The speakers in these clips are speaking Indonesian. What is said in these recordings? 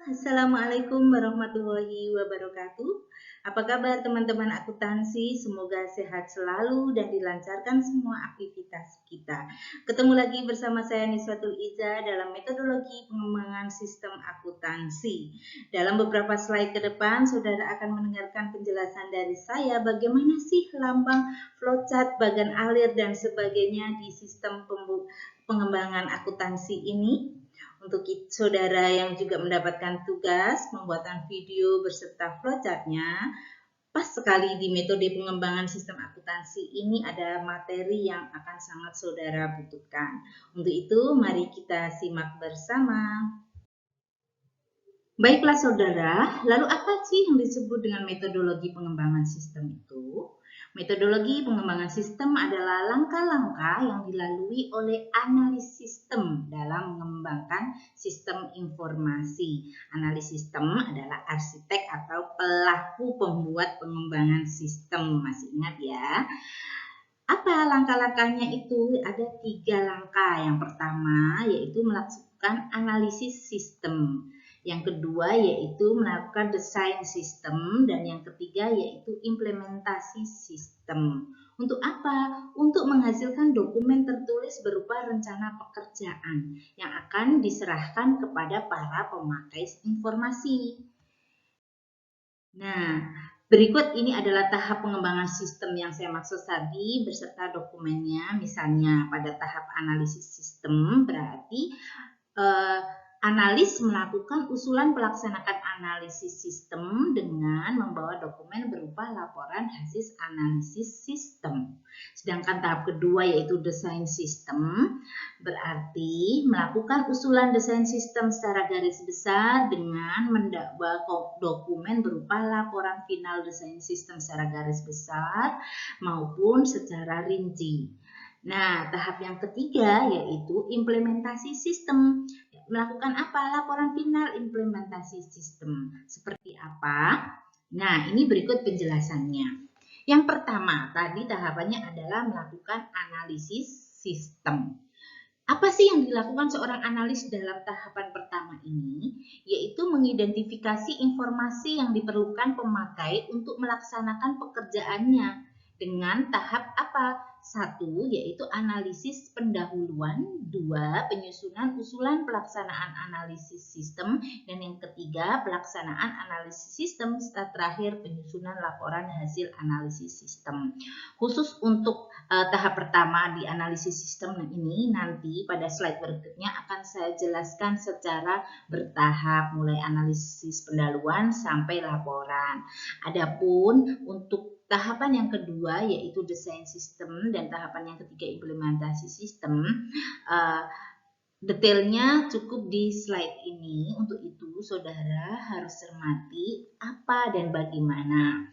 Assalamualaikum warahmatullahi wabarakatuh. Apa kabar teman-teman akuntansi? Semoga sehat selalu dan dilancarkan semua aktivitas kita. Ketemu lagi bersama saya Niswatul Iza dalam metodologi pengembangan sistem akuntansi. Dalam beberapa slide ke depan, saudara akan mendengarkan penjelasan dari saya bagaimana sih lambang, flowchart, bagan alir, dan sebagainya di sistem pengembangan akuntansi ini. Untuk saudara yang juga mendapatkan tugas pembuatan video beserta flowchartnya, pas sekali di metode pengembangan sistem akuntansi ini ada materi yang akan sangat saudara butuhkan. Untuk itu, mari kita simak bersama. Baiklah saudara, lalu apa sih yang disebut dengan metodologi pengembangan sistem itu? Metodologi pengembangan sistem adalah langkah-langkah yang dilalui oleh analis sistem dalam mengembangkan sistem informasi. Analis sistem adalah arsitek atau pelaku pembuat pengembangan sistem. Masih ingat ya? Apa langkah-langkahnya itu? Ada 3 langkah. Yang pertama yaitu melakukan analisis sistem. Yang kedua yaitu melakukan desain sistem, dan yang ketiga yaitu implementasi sistem. Untuk apa? Untuk menghasilkan dokumen tertulis berupa rencana pekerjaan yang akan diserahkan kepada para pemakai informasi. Nah, berikut ini adalah tahap pengembangan sistem yang saya maksud tadi beserta dokumennya. Misalnya pada tahap analisis sistem berarti analis melakukan usulan pelaksanaan analisis sistem dengan membawa dokumen berupa laporan hasil analisis sistem. Sedangkan tahap kedua yaitu desain sistem berarti melakukan usulan desain sistem secara garis besar dengan membawa dokumen berupa laporan final desain sistem secara garis besar maupun secara rinci. Nah, tahap yang ketiga yaitu implementasi sistem. Melakukan apa? Laporan final implementasi sistem. Seperti apa? Nah, ini berikut penjelasannya. Yang pertama, tadi tahapannya adalah melakukan analisis sistem. Apa sih yang dilakukan seorang analis dalam tahapan pertama ini? Yaitu mengidentifikasi informasi yang diperlukan pemakai untuk melaksanakan pekerjaannya dengan tahap apa? 1 yaitu analisis pendahuluan, 2 penyusunan usulan pelaksanaan analisis sistem, dan yang ketiga pelaksanaan analisis sistem, serta terakhir penyusunan laporan hasil analisis sistem. Khusus untuk tahap pertama di analisis sistem ini nanti pada slide berikutnya akan saya jelaskan secara bertahap mulai analisis pendahuluan sampai laporan. Adapun untuk tahapan yang kedua yaitu desain sistem dan tahapan yang ketiga implementasi sistem, detailnya cukup di slide ini. Untuk itu saudara harus cermati apa dan bagaimana.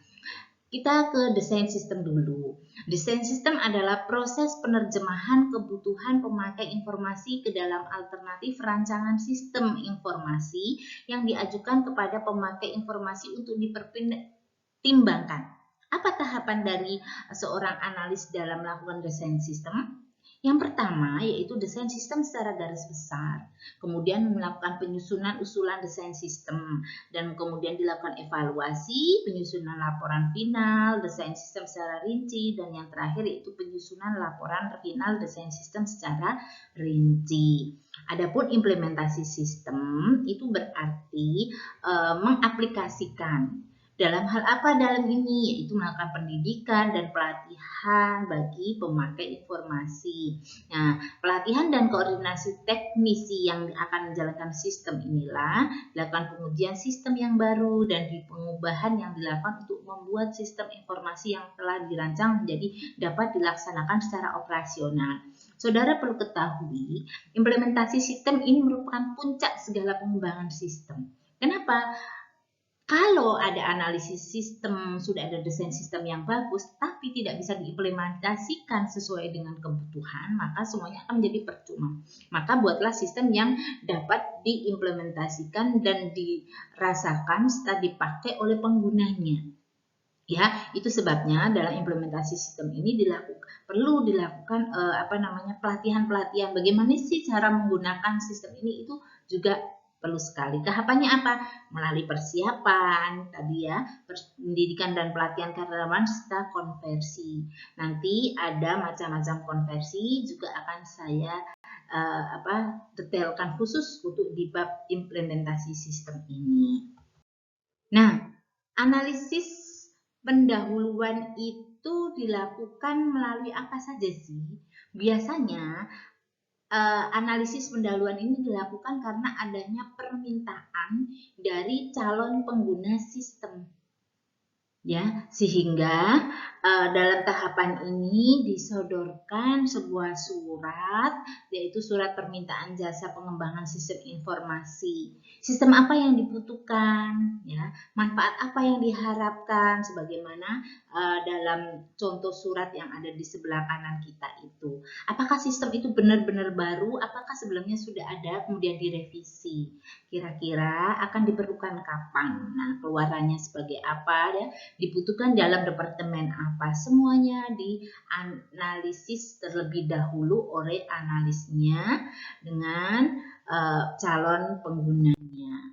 Kita ke desain sistem dulu. Desain sistem adalah proses penerjemahan kebutuhan pemakai informasi ke dalam alternatif rancangan sistem informasi yang diajukan kepada pemakai informasi untuk dipertimbangkan. Apa tahapan dari seorang analis dalam melakukan desain sistem? Yang pertama yaitu desain sistem secara garis besar, kemudian melakukan penyusunan usulan desain sistem, dan kemudian dilakukan evaluasi, penyusunan laporan final, desain sistem secara rinci, dan yang terakhir yaitu penyusunan laporan final desain sistem secara rinci. Adapun implementasi sistem itu berarti mengaplikasikan. Dalam hal apa dalam ini? Yaitu melakukan pendidikan dan pelatihan bagi pemakai informasi. Nah, pelatihan dan koordinasi teknisi yang akan menjalankan sistem inilah dilakukan pengujian sistem yang baru dan pengubahan yang dilakukan untuk membuat sistem informasi yang telah dirancang menjadi dapat dilaksanakan secara operasional. Saudara perlu ketahui, implementasi sistem ini merupakan puncak segala pengembangan sistem. Kenapa? Kalau ada analisis sistem, sudah ada desain sistem yang bagus, tapi tidak bisa diimplementasikan sesuai dengan kebutuhan, maka semuanya akan menjadi percuma. Maka buatlah sistem yang dapat diimplementasikan dan dirasakan setelah dipakai oleh penggunanya. Ya, itu sebabnya dalam implementasi sistem ini perlu dilakukan pelatihan-pelatihan. Bagaimana sih cara menggunakan sistem ini, itu juga perlu sekali. Tahapannya apa? Melalui persiapan tadi ya, pendidikan dan pelatihan karyawan serta konversi. Nanti ada macam-macam konversi juga akan saya detailkan khusus untuk di bab implementasi sistem ini. Nah, analisis pendahuluan itu dilakukan melalui apa saja sih? Biasanya analisis pendahuluan ini dilakukan karena adanya permintaan dari calon pengguna sistem. Ya, sehingga dalam tahapan ini disodorkan sebuah surat, yaitu surat permintaan jasa pengembangan sistem informasi. Sistem apa yang dibutuhkan, ya, manfaat apa yang diharapkan, sebagaimana dalam contoh surat yang ada di sebelah kanan kita itu. Apakah sistem itu benar-benar baru? Apakah sebelumnya sudah ada kemudian direvisi? Kira-kira akan diperlukan kapan? Nah, keluarannya sebagai apa ya? Dibutuhkan dalam departemen apa, semuanya dianalisis terlebih dahulu oleh analisnya dengan calon penggunanya.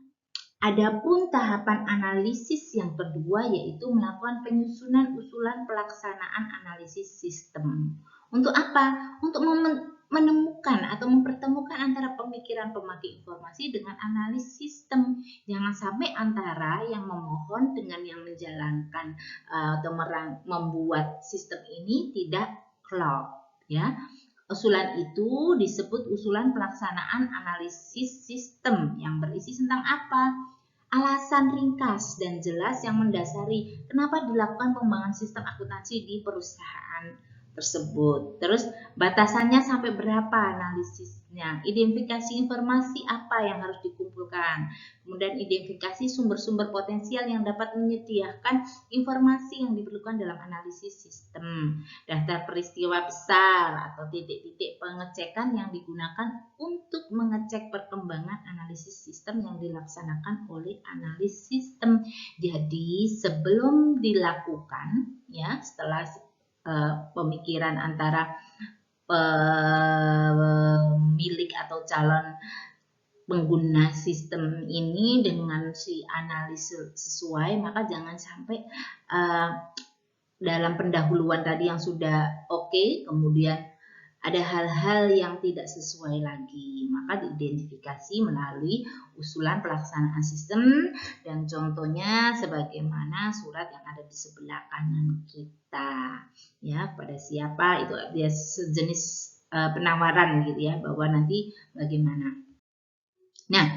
Adapun tahapan analisis yang kedua yaitu melakukan penyusunan usulan pelaksanaan analisis sistem. Untuk apa? Untuk menemukan atau mempertemukan antara pemikiran pemakai informasi dengan analis sistem. Jangan sampai antara yang memohon dengan yang menjalankan atau membuat sistem ini tidak klop, ya. Usulan itu disebut usulan pelaksanaan analisis sistem yang berisi tentang apa? Alasan ringkas dan jelas yang mendasari kenapa dilakukan pengembangan sistem akuntansi di perusahaan tersebut. Terus batasannya sampai berapa analisisnya, identifikasi informasi apa yang harus dikumpulkan, kemudian identifikasi sumber-sumber potensial yang dapat menyediakan informasi yang diperlukan dalam analisis sistem, daftar peristiwa besar atau titik-titik pengecekan yang digunakan untuk mengecek perkembangan analisis sistem yang dilaksanakan oleh analis sistem. Jadi sebelum dilakukan, ya, setelah pemikiran antara pemilik atau calon pengguna sistem ini dengan si analis sesuai, maka jangan sampai dalam pendahuluan tadi yang sudah oke, kemudian ada hal-hal yang tidak sesuai lagi, maka diidentifikasi melalui usulan pelaksanaan sistem dan contohnya sebagaimana surat yang ada di sebelah kanan kita, ya, pada siapa itu dia sejenis penawaran gitu ya, bahwa nanti bagaimana. Nah,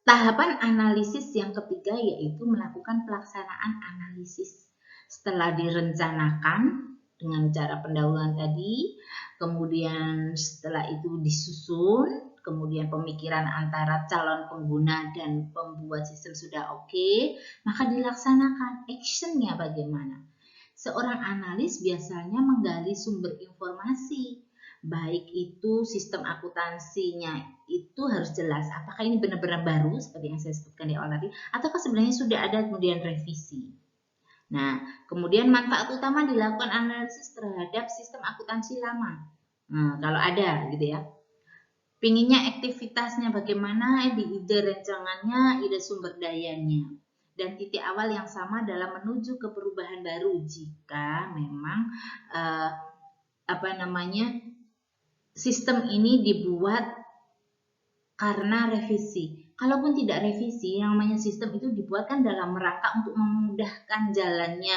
tahapan analisis yang ketiga yaitu melakukan pelaksanaan analisis. Setelah direncanakan dengan cara pendahuluan tadi, kemudian setelah itu disusun, kemudian pemikiran antara calon pengguna dan pembuat sistem sudah oke, maka dilaksanakan. Actionnya bagaimana? Seorang analis biasanya menggali sumber informasi, baik itu sistem akuntansinya itu harus jelas, apakah ini benar-benar baru seperti yang saya sebutkan di awal tadi, ataukah sebenarnya sudah ada kemudian revisi. Nah, kemudian manfaat utama dilakukan analisis terhadap sistem akuntansi lama. Nah, kalau ada gitu ya. Pinginnya aktivitasnya bagaimana, ide rancangannya, ide sumber dayanya. Dan titik awal yang sama dalam menuju ke perubahan baru jika memang sistem ini dibuat karena revisi. Kalaupun tidak revisi, yang namanya sistem itu dibuatkan dalam rangka untuk memudahkan jalannya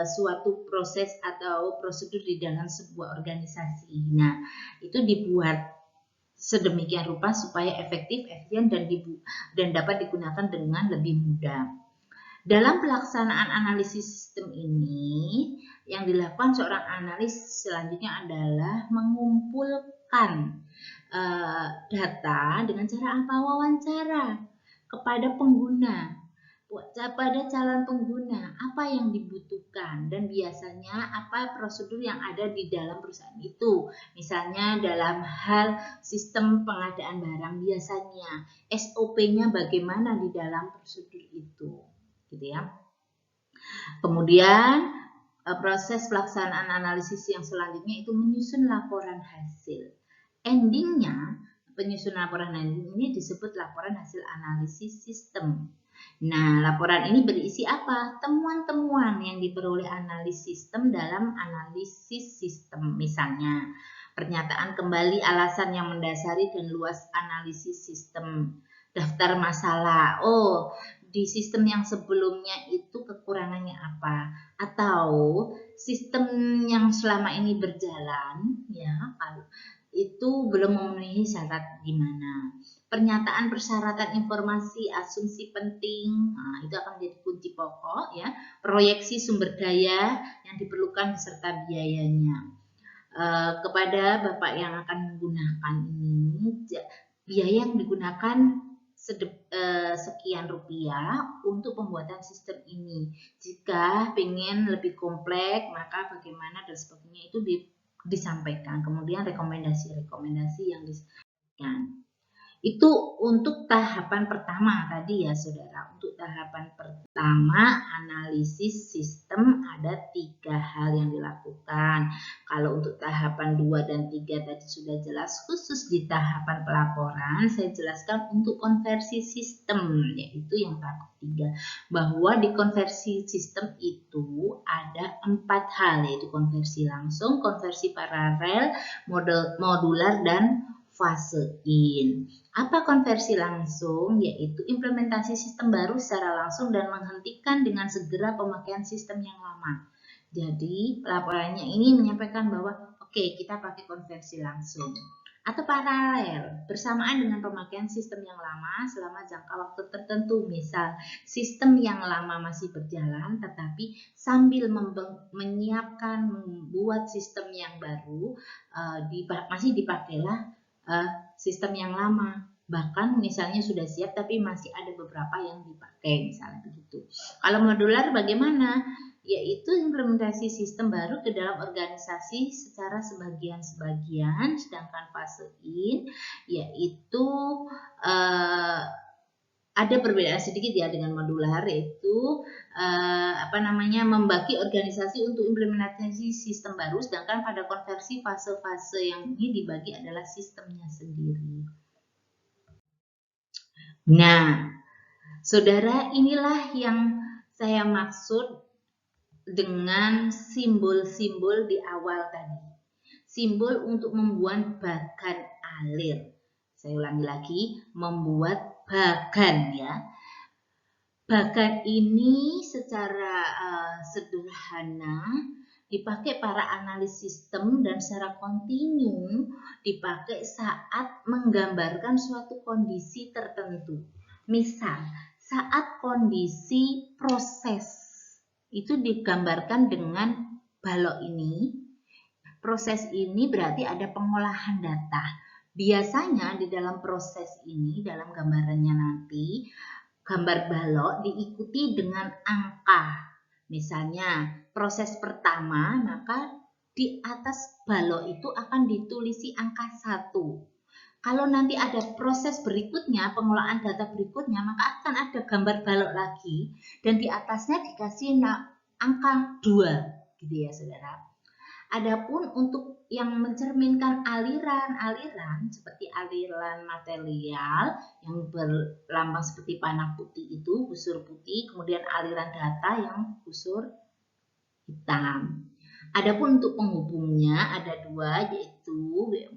suatu proses atau prosedur di dalam sebuah organisasi. Nah, itu dibuat sedemikian rupa supaya efektif, efisien, dan dapat digunakan dengan lebih mudah. Dalam pelaksanaan analisis sistem ini, yang dilakukan seorang analis selanjutnya adalah mengumpulkan data dengan cara apa? Wawancara kepada pengguna, pada calon pengguna, apa yang dibutuhkan dan biasanya apa prosedur yang ada di dalam perusahaan itu. Misalnya dalam hal sistem pengadaan barang, biasanya SOP-nya bagaimana di dalam prosedur itu, gitu ya. Kemudian proses pelaksanaan analisis yang selanjutnya itu menyusun laporan hasil. Endingnya Penyusunan laporan ini disebut laporan hasil analisis sistem. Nah, laporan ini berisi apa? Temuan-temuan yang diperoleh analis sistem dalam analisis sistem. Misalnya, pernyataan kembali alasan yang mendasari dan luas analisis sistem. Daftar masalah. Oh, di sistem yang sebelumnya itu kekurangannya apa? Atau sistem yang selama ini berjalan, ya, itu belum memenuhi syarat gimana? Pernyataan persyaratan informasi asumsi penting, nah, itu akan menjadi kunci pokok ya. Proyeksi sumber daya yang diperlukan beserta biayanya. Kepada Bapak yang akan menggunakan ini, biaya yang digunakan sekian rupiah untuk pembuatan sistem ini. Jika ingin lebih kompleks, maka bagaimana dan sebagainya itu disampaikan. Kemudian rekomendasi-rekomendasi yang disampaikan. Itu untuk tahapan pertama tadi ya saudara. Untuk tahapan pertama analisis sistem ada 3 hal yang dilakukan. Kalau untuk tahapan 2 dan 3 tadi sudah jelas. Khusus di tahapan pelaporan saya jelaskan untuk konversi sistem, yaitu yang tahap 3. Bahwa di konversi sistem itu ada 4 hal, yaitu konversi langsung, konversi paralel, modular, dan fase in. Apa konversi langsung? Yaitu implementasi sistem baru secara langsung dan menghentikan dengan segera pemakaian sistem yang lama. Jadi laporannya ini menyampaikan bahwa oke, kita pakai konversi langsung atau paralel bersamaan dengan pemakaian sistem yang lama selama jangka waktu tertentu. Misal sistem yang lama masih berjalan tetapi sambil menyiapkan membuat sistem yang baru masih dipakailah sistem yang lama. Bahkan misalnya sudah siap tapi masih ada beberapa yang dipakai, misalnya begitu. Kalau modular bagaimana? Yaitu implementasi sistem baru ke dalam organisasi secara sebagian-sebagian, sedangkan fase in yaitu ada perbedaan sedikit ya dengan modular, yaitu membagi organisasi untuk implementasi sistem baru, sedangkan pada konversi fase-fase yang ini dibagi adalah sistemnya sendiri. Nah, saudara, inilah yang saya maksud dengan simbol-simbol di awal tadi. Simbol untuk membuat bagan alir. Saya ulangi lagi, membuat bagan ya. Bagan ini secara sederhana dipakai para analis sistem dan secara kontinu dipakai saat menggambarkan suatu kondisi tertentu. Misal, saat kondisi proses itu digambarkan dengan balok ini. Proses ini berarti ada pengolahan data. Biasanya di dalam proses ini, dalam gambarannya nanti, gambar balok diikuti dengan angka. Misalnya proses pertama, maka di atas balok itu akan ditulisi angka 1. Kalau nanti ada proses berikutnya, pengolahan data berikutnya, maka akan ada gambar balok lagi dan di atasnya dikasih angka 2, gitu ya saudara. Adapun untuk yang mencerminkan aliran-aliran seperti aliran material yang berlambang seperti panah putih itu, busur putih, kemudian aliran data yang busur hitam. Adapun untuk penghubungnya ada 2, yaitu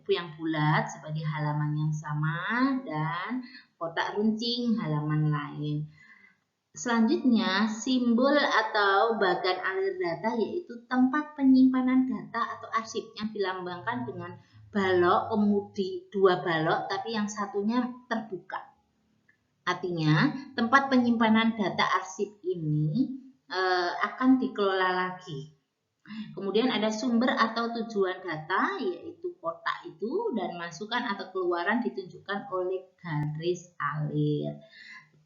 yang bulat sebagai halaman yang sama dan kotak runcing halaman lain. Selanjutnya, simbol atau bagan alir data yaitu tempat penyimpanan data atau arsip yang dilambangkan dengan balok, kemudian 2 balok tapi yang satunya terbuka. Artinya, tempat penyimpanan data arsip ini akan dikelola lagi. Kemudian ada sumber atau tujuan data yaitu kotak itu dan masukan atau keluaran ditunjukkan oleh garis alir.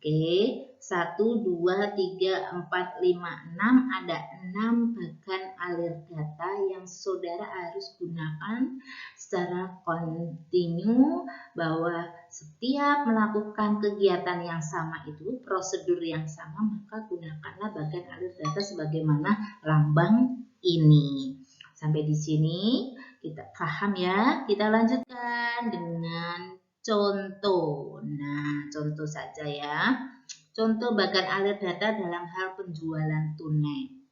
Oke, 1, 2, 3, 4, 5, 6 ada 6 bagan alir data yang saudara harus gunakan secara kontinu, bahwa setiap melakukan kegiatan yang sama itu, prosedur yang sama, maka gunakanlah bagan alir data sebagaimana lambang ini. Sampai di sini kita paham ya. Kita lanjutkan dengan contoh. Nah, contoh saja ya. Contoh bagan alir data dalam hal penjualan tunai.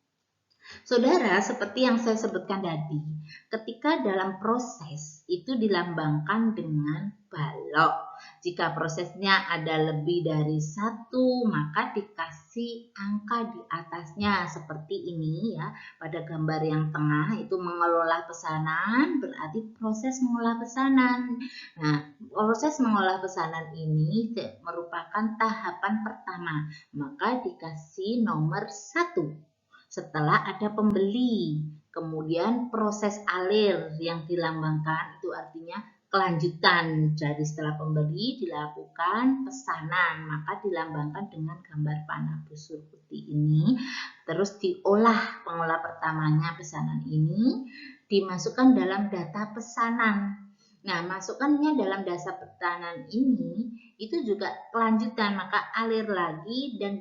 Saudara, seperti yang saya sebutkan tadi, ketika dalam proses itu dilambangkan dengan balok. Jika prosesnya ada lebih dari satu, maka dikasih angka di atasnya seperti ini ya. Pada gambar yang tengah itu mengelola pesanan, berarti proses mengolah pesanan. Nah, proses mengolah pesanan ini merupakan tahapan pertama, maka dikasih nomor 1. Setelah ada pembeli, kemudian proses alir yang dilambangkan itu artinya kelanjutan. Jadi setelah pembeli dilakukan pesanan, maka dilambangkan dengan gambar panah busur putih ini. Terus diolah pengolah pertamanya pesanan ini, dimasukkan dalam data pesanan. Nah, masukkannya dalam data pesanan ini itu juga kelanjutan, maka alir lagi dan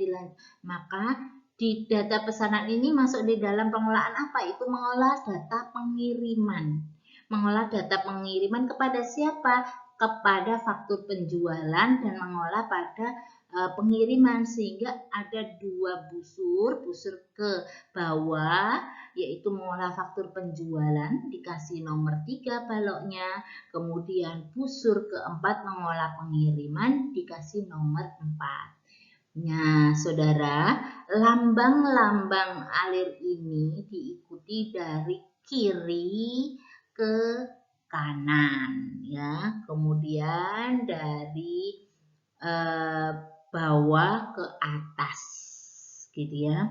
maka di data pesanan ini masuk di dalam pengolahan apa? Itu mengolah data pengiriman. Mengolah data pengiriman kepada siapa? Kepada faktur penjualan dan mengolah pada pengiriman, sehingga ada dua busur ke bawah, yaitu mengolah faktur penjualan dikasih nomor 3 baloknya, kemudian busur keempat mengolah pengiriman dikasih nomor 4. Nah, saudara, lambang-lambang alir ini diikuti dari kiri ke kanan, ya. Kemudian dari bawah ke atas, gitu ya.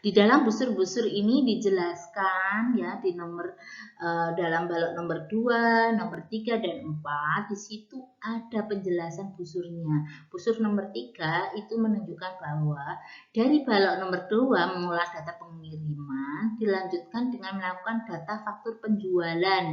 Di dalam busur-busur ini dijelaskan ya di nomor dalam balok nomor 2, nomor 3 dan 4 di situ ada penjelasan busurnya. Busur nomor 3 itu menunjukkan bahwa dari balok nomor 2 mengolah data pengiriman dilanjutkan dengan melakukan data faktur penjualan,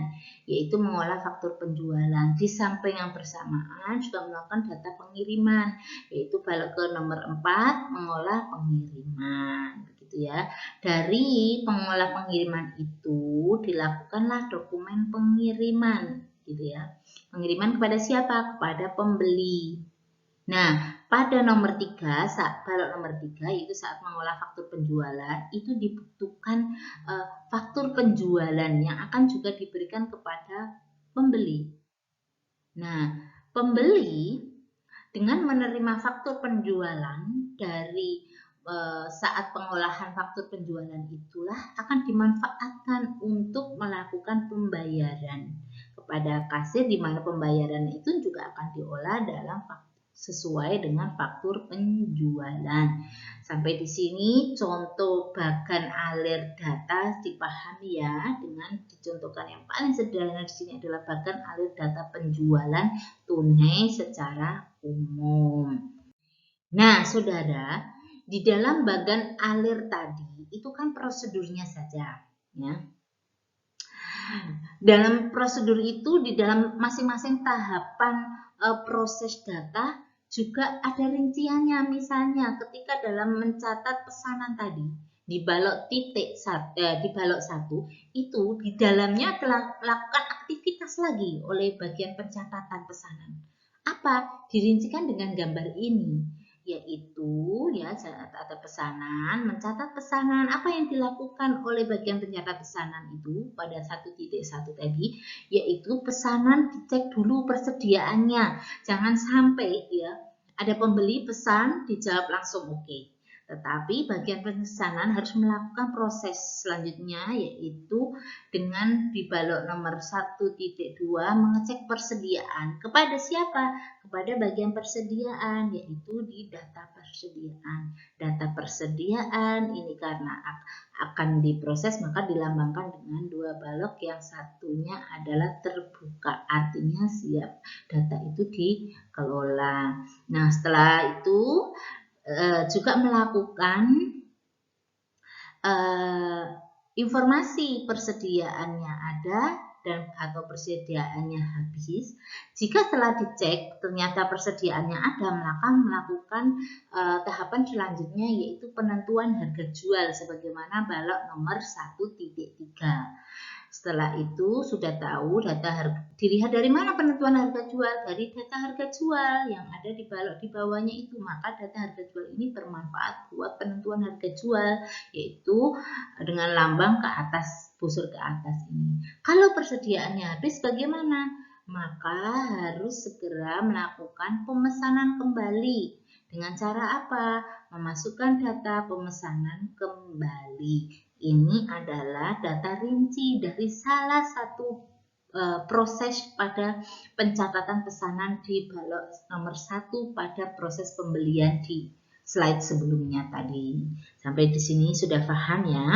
yaitu mengolah faktur penjualan. Di samping yang bersamaan juga melakukan data pengiriman, yaitu balok ke nomor 4 mengolah pengiriman. Ya, dari pengolah pengiriman itu dilakukanlah dokumen pengiriman, gitu ya. Pengiriman kepada siapa? Kepada pembeli. Nah, pada nomor 3, balok nomor 3 yaitu saat mengolah faktur penjualan itu dibutuhkan faktur penjualan yang akan juga diberikan kepada pembeli. Nah, pembeli dengan menerima faktur penjualan dari saat pengolahan faktur penjualan itulah akan dimanfaatkan untuk melakukan pembayaran kepada kasir, di mana pembayaran itu juga akan diolah dalam sesuai dengan faktur penjualan. Sampai di sini contoh bagan alir data dipahami ya, dengan dicontohkan yang paling sederhana di sini adalah bagan alir data penjualan tunai secara umum. Nah, saudara, di dalam bagan alir tadi itu kan prosedurnya saja, ya. Dalam prosedur itu di dalam masing-masing tahapan proses data juga ada rinciannya. Misalnya ketika dalam mencatat pesanan tadi di balok di balok 1 itu di dalamnya telah melakukan aktivitas lagi oleh bagian pencatatan pesanan. Apa? Dirincikan dengan gambar ini, yaitu ya saat ada pesanan, mencatat pesanan. Apa yang dilakukan oleh bagian pencatat pesanan itu pada 1.1 tadi, yaitu pesanan dicek dulu persediaannya. Jangan sampai ya ada pembeli pesan dijawab langsung oke. Tetapi bagian pesanan harus melakukan proses selanjutnya, yaitu dengan di balok nomor 1.2 mengecek persediaan. Kepada siapa? Kepada bagian persediaan, yaitu di data persediaan. Data persediaan ini karena akan diproses maka dilambangkan dengan dua balok, yang satunya adalah terbuka, artinya siap data itu dikelola. Nah, setelah itu juga melakukan informasi persediaannya ada dan atau persediaannya habis. Jika setelah dicek ternyata persediaannya ada, maka melakukan tahapan selanjutnya yaitu penentuan harga jual sebagaimana balok nomor 1.3. Setelah itu sudah tahu data harga, dilihat dari mana penentuan harga jual? Dari data harga jual yang ada di balok di bawahnya itu. Maka data harga jual ini bermanfaat buat penentuan harga jual, yaitu dengan lambang ke atas, busur ke atas ini. Kalau persediaannya habis bagaimana? Maka harus segera melakukan pemesanan kembali. Dengan cara apa? Memasukkan data pemesanan kembali. Ini adalah data rinci dari salah satu proses pada pencatatan pesanan di balok nomor 1 pada proses pembelian di slide sebelumnya tadi. Sampai di sini sudah paham ya?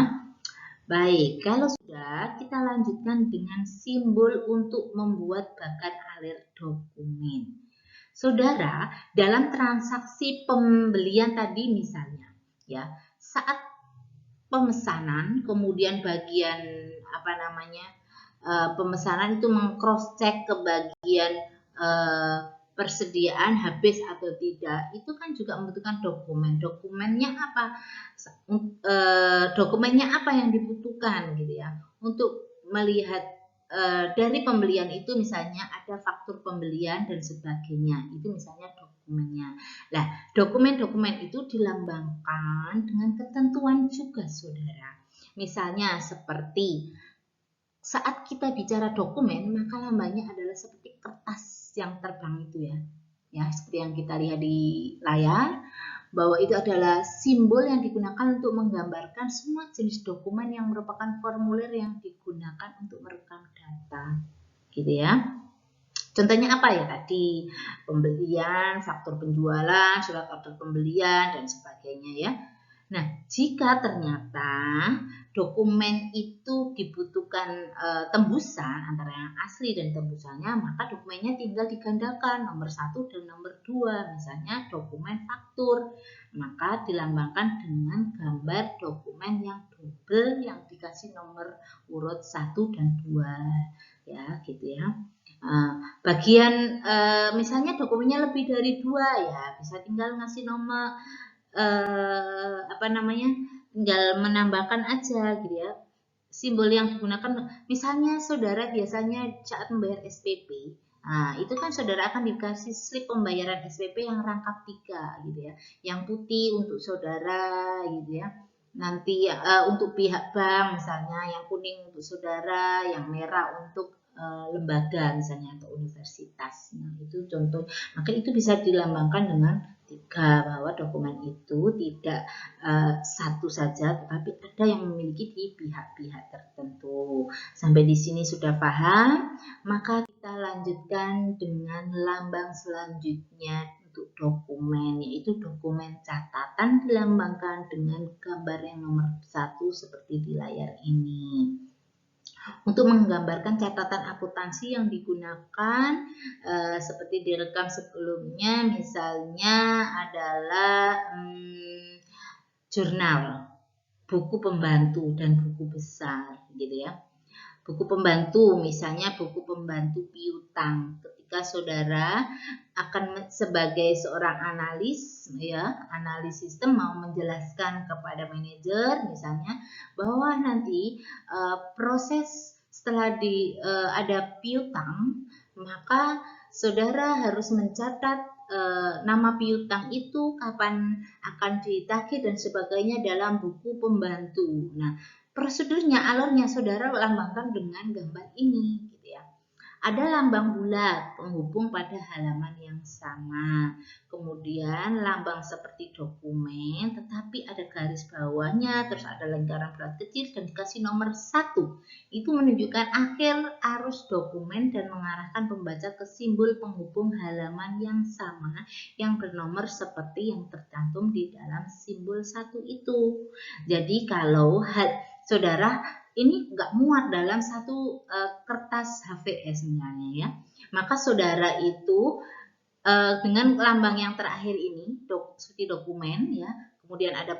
Baik, kalau sudah, kita lanjutkan dengan simbol untuk membuat bagan alir dokumen. Saudara, dalam transaksi pembelian tadi misalnya, ya, saat pemesanan, kemudian bagian pemesanan itu meng-cross check ke bagian persediaan habis atau tidak, itu kan juga membutuhkan dokumen. Dokumennya apa? Dokumennya apa yang dibutuhkan gitu ya untuk melihat dari pembelian itu, misalnya ada faktur pembelian dan sebagainya, itu misalnya dokumennya. Nah, dokumen-dokumen itu dilambangkan dengan ketentuan juga, saudara. Misalnya seperti saat kita bicara dokumen, maka lambangnya adalah seperti kertas yang terbang itu ya. Ya, seperti yang kita lihat di layar, bahwa itu adalah simbol yang digunakan untuk menggambarkan semua jenis dokumen yang merupakan formulir yang digunakan untuk merekam data. Gitu ya. Contohnya apa ya tadi? Pembelian, faktur penjualan, surat order pembelian, dan sebagainya ya. Nah, jika ternyata dokumen itu dibutuhkan tembusan antara yang asli dan tembusannya, maka dokumennya tinggal digandakan nomor 1 dan nomor 2. Misalnya dokumen faktur, maka dilambangkan dengan gambar dokumen yang double yang dikasih nomor urut 1 dan 2. Ya, gitu ya. Bagian misalnya dokumennya lebih dari 2 ya, bisa tinggal ngasih nomor tinggal menambahkan aja gitu ya simbol yang digunakan. Misalnya saudara biasanya saat membayar SPP, nah itu kan saudara akan dikasih slip pembayaran SPP yang rangkap 3 gitu ya, yang putih untuk saudara gitu ya, nanti untuk pihak bank misalnya, yang kuning untuk saudara, yang merah untuk lembaga misalnya atau universitas. Nah, itu contoh. Maka itu bisa dilambangkan dengan 3, bahwa dokumen itu tidak satu saja, tetapi ada yang memiliki di pihak-pihak tertentu. Sampai di sini sudah paham? Maka kita lanjutkan dengan lambang selanjutnya untuk dokumen, yaitu dokumen catatan dilambangkan dengan gambar yang nomor 1 seperti di layar ini. Untuk menggambarkan catatan akuntansi yang digunakan seperti direkam sebelumnya, misalnya adalah jurnal, buku pembantu dan buku besar gitu ya. Buku pembantu, misalnya buku pembantu piutang. Ketika saudara akan sebagai seorang analis ya, analis sistem mau menjelaskan kepada manajer misalnya bahwa nanti proses setelah ada piutang, maka saudara harus mencatat nama piutang itu kapan akan ditagih dan sebagainya dalam buku pembantu. Nah, prosedurnya, alurnya saudara lambangkan dengan gambar ini gitu ya. Ada lambang bulat penghubung pada halaman yang sama. Kemudian lambang seperti dokumen tetapi ada garis bawahnya, terus ada lingkaran bulat kecil dan dikasih nomor 1. Itu menunjukkan akhir arus dokumen dan mengarahkan pembaca ke simbol penghubung halaman yang sama yang bernomor seperti yang tercantum di dalam simbol 1 itu. Jadi kalau saudara ini nggak muat dalam satu kertas HVS misalnya ya, maka saudara itu dengan lambang yang terakhir ini seperti dokumen ya, kemudian ada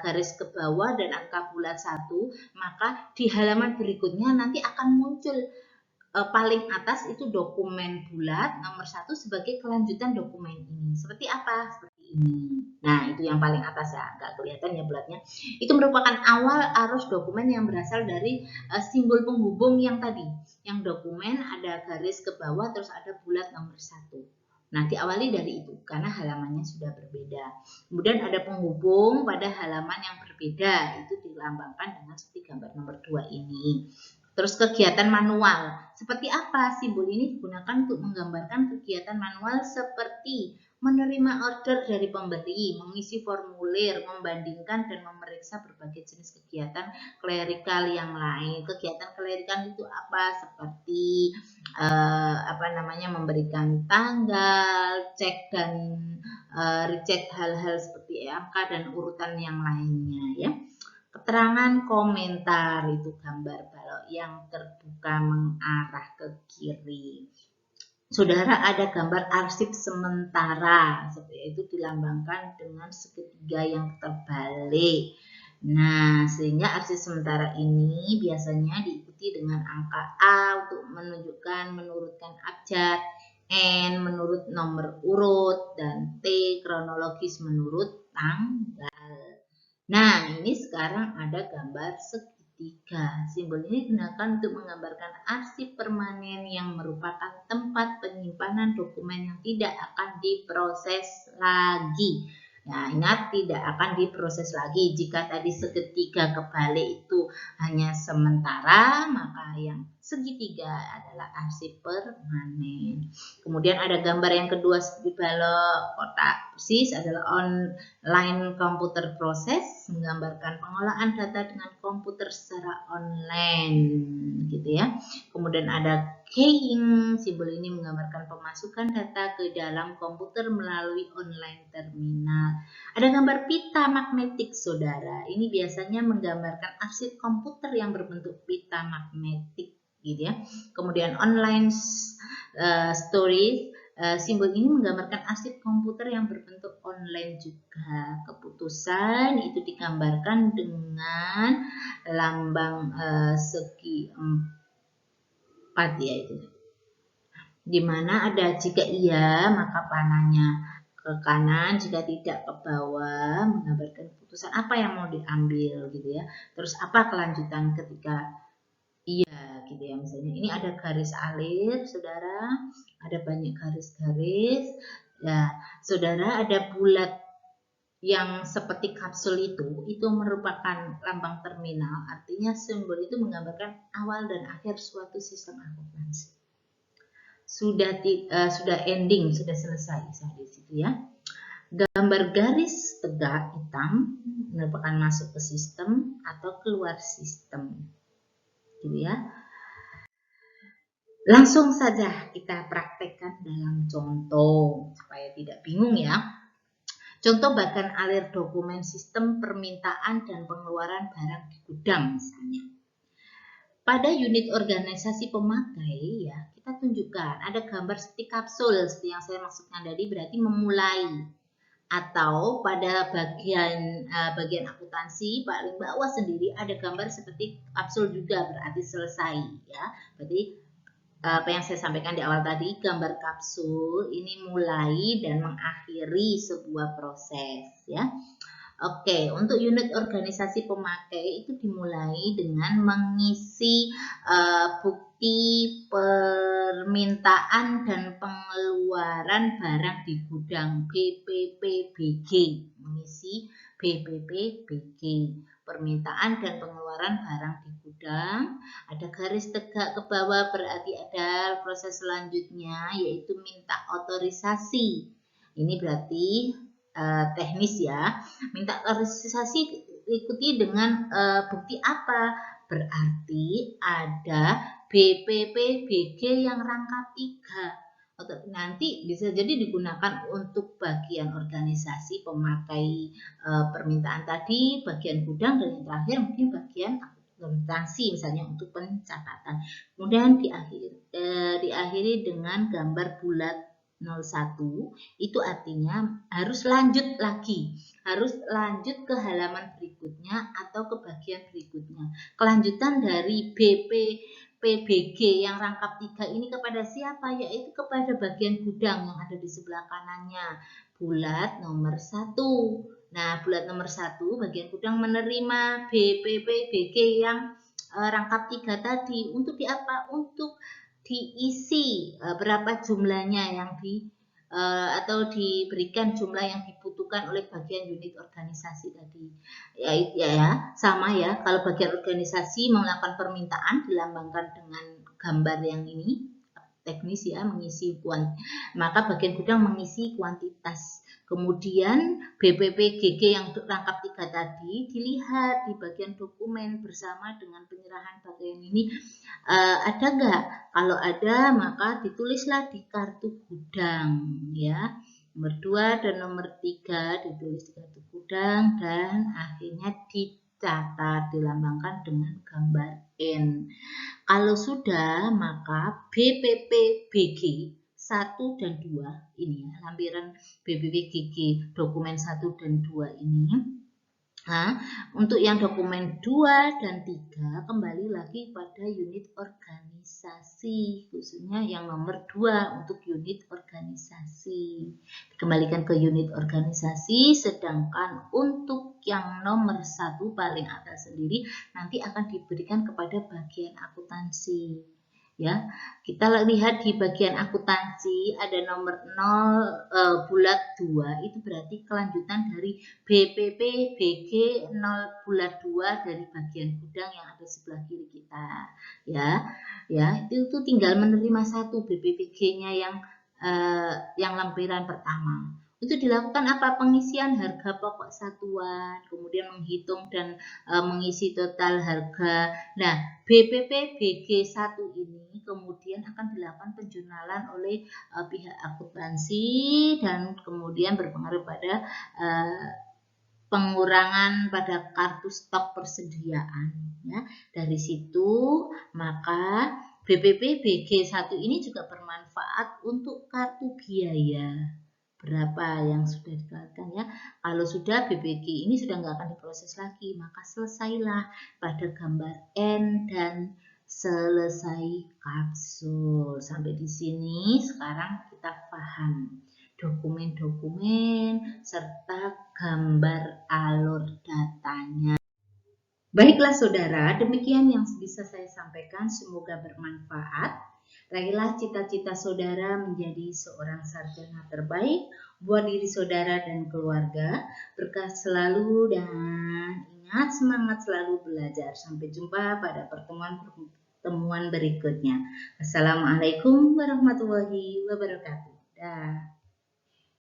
garis ke bawah dan angka bulat 1, maka di halaman berikutnya nanti akan muncul paling atas itu dokumen bulat nomor 1 sebagai kelanjutan dokumen ini. Seperti apa? Seperti ini. Nah, itu yang paling atas ya, nggak kelihatan ya bulatnya. Itu merupakan awal arus dokumen yang berasal dari simbol penghubung yang tadi. Yang dokumen ada garis ke bawah terus ada bulat nomor 1. Nah, diawali dari itu karena halamannya sudah berbeda. Kemudian ada penghubung pada halaman yang berbeda, itu dilambangkan dengan seperti gambar nomor 2 ini. Terus kegiatan manual. Seperti apa? Simbol ini digunakan untuk menggambarkan kegiatan manual seperti menerima order dari pemberi, mengisi formulir, membandingkan dan memeriksa berbagai jenis kegiatan klerikal yang lain. Kegiatan klerikal itu apa? Seperti memberikan tanggal, cek dan recheck hal-hal seperti angka dan urutan yang lainnya ya. Keterangan komentar itu gambar balok yang terbuka mengarah ke kiri. Saudara, ada gambar arsip sementara, seperti itu dilambangkan dengan segitiga yang terbalik. Nah, sehingga arsip sementara ini biasanya diikuti dengan angka A untuk menunjukkan menurutkan abjad, N menurut nomor urut, dan T kronologis menurut tanggal. Nah, ini sekarang ada gambar segitiga. Simbol ini digunakan untuk menggambarkan arsip permanen yang merupakan tempat penyimpanan dokumen yang tidak akan diproses lagi. Nah, ingat tidak akan diproses lagi. Jika tadi segitiga kebalik itu hanya sementara, maka yang segitiga adalah arsip permanen. Kemudian ada gambar yang kedua seperti balok kotak persis adalah online computer process, menggambarkan pengolahan data dengan komputer secara online gitu ya. Kemudian ada keying, simbol ini menggambarkan pemasukan data ke dalam komputer melalui online terminal. Ada gambar pita magnetik saudara, ini biasanya menggambarkan arsip komputer yang berbentuk pita magnetik gitu ya. Kemudian online storage, simbol ini menggambarkan arsip komputer yang berbentuk online juga. Keputusan itu digambarkan dengan lambang segi 4 ya itu. Dimana ada jika iya maka panahnya ke kanan, jika tidak ke bawah, menggambarkan keputusan apa yang mau diambil gitu ya. Terus apa kelanjutan ketika iya gitu ya, misalnya ini ada garis alir saudara, ada banyak garis-garis ya saudara, ada bulat yang seperti kapsul itu merupakan lambang terminal, artinya simbol itu menggambarkan awal dan akhir suatu sistem akuntansi. Sudah ending, sudah selesai di situ ya. Gambar garis tegak hitam merupakan masuk ke sistem atau keluar sistem gitu ya. Langsung saja kita praktekkan dalam contoh supaya tidak bingung ya. Contoh bagan alir dokumen sistem permintaan dan pengeluaran barang di gudang misalnya. Pada unit organisasi pemakai ya, kita tunjukkan ada gambar seperti kapsul seperti yang saya maksudkan tadi, berarti memulai. Atau pada bagian akuntansi paling bawah sendiri ada gambar seperti kapsul juga, berarti selesai ya. Berarti apa yang saya sampaikan di awal tadi, gambar kapsul ini mulai dan mengakhiri sebuah proses ya. Oke, untuk unit organisasi pemakai itu dimulai dengan mengisi bukti permintaan dan pengeluaran barang di gudang BPPBG, mengisi BPPBG, permintaan dan pengeluaran barang di gudang. Ada garis tegak ke bawah berarti ada proses selanjutnya yaitu minta otorisasi. Ini berarti teknis ya. Minta otorisasi ikuti dengan bukti apa? Berarti ada BPPBG yang rangkap 3. Nanti bisa jadi digunakan untuk bagian organisasi pemakai permintaan tadi, bagian gudang, dan yang terakhir mungkin bagian akuntansi misalnya untuk pencatatan. Kemudian diakhiri dengan gambar bulat 01, itu artinya harus lanjut lagi, harus lanjut ke halaman berikutnya atau ke bagian berikutnya. Kelanjutan dari BPPBG yang rangkap 3 ini kepada siapa? Yaitu kepada bagian gudang yang ada di sebelah kanannya. bulat nomor 1. Nah, bulat nomor 1 bagian gudang menerima BPP BG yang rangkap 3 tadi. Untuk diapa? Untuk diisi berapa jumlahnya yang atau diberikan jumlah yang dibutuhkan oleh bagian unit organisasi tadi. Ya, sama ya. Kalau bagian organisasi melakukan permintaan dilambangkan dengan gambar yang ini, teknis ya, mengisi maka bagian gudang mengisi kuantitas. Kemudian BPP-GG yang rangkap 3 tadi dilihat di bagian dokumen bersama dengan penyerahan bagian ini ada nggak? Kalau ada maka ditulislah di kartu gudang ya. Nomor 2 dan nomor 3 ditulis di kartu gudang dan akhirnya dicatat dilambangkan dengan gambar N. Kalau sudah, maka BPP-BG 1 dan 2 ini ya, lampiran BPP-GG dokumen 1 dan 2 ini. Nah, untuk yang dokumen 2 dan 3 kembali lagi pada unit organisasi, khususnya yang nomor 2 untuk unit organisasi. Dikembalikan ke unit organisasi, sedangkan untuk yang nomor 1 paling atas sendiri nanti akan diberikan kepada bagian akuntansi. Ya, kita lihat di bagian akuntansi ada nomor 0 bulat 2 itu berarti kelanjutan dari BPP BG 0 bulat 2 dari bagian gudang yang ada sebelah kiri kita ya itu tinggal menerima satu BPPG-nya yang lampiran pertama. Untuk dilakukan apa? Pengisian harga pokok satuan, kemudian menghitung dan mengisi total harga. Nah, BPP BG 1 ini kemudian akan dilakukan penjurnalan oleh pihak akuntansi dan kemudian berpengaruh pada pengurangan pada kartu stok persediaan ya. Dari situ maka BPP BG 1 ini juga bermanfaat untuk kartu biaya. Berapa yang sudah dikeluarkan ya. Kalau sudah BPG ini sudah nggak akan diproses lagi, maka selesailah pada gambar N dan selesai kapsul. Sampai di sini sekarang kita paham dokumen-dokumen serta gambar alur datanya. Baiklah saudara, demikian yang bisa saya sampaikan, semoga bermanfaat. Raihlah cita-cita saudara menjadi seorang sarjana terbaik buat diri saudara dan keluarga. Berkah selalu dan ingat semangat selalu belajar. Sampai jumpa pada pertemuan berikutnya. Assalamualaikum warahmatullahi wabarakatuh. Dah.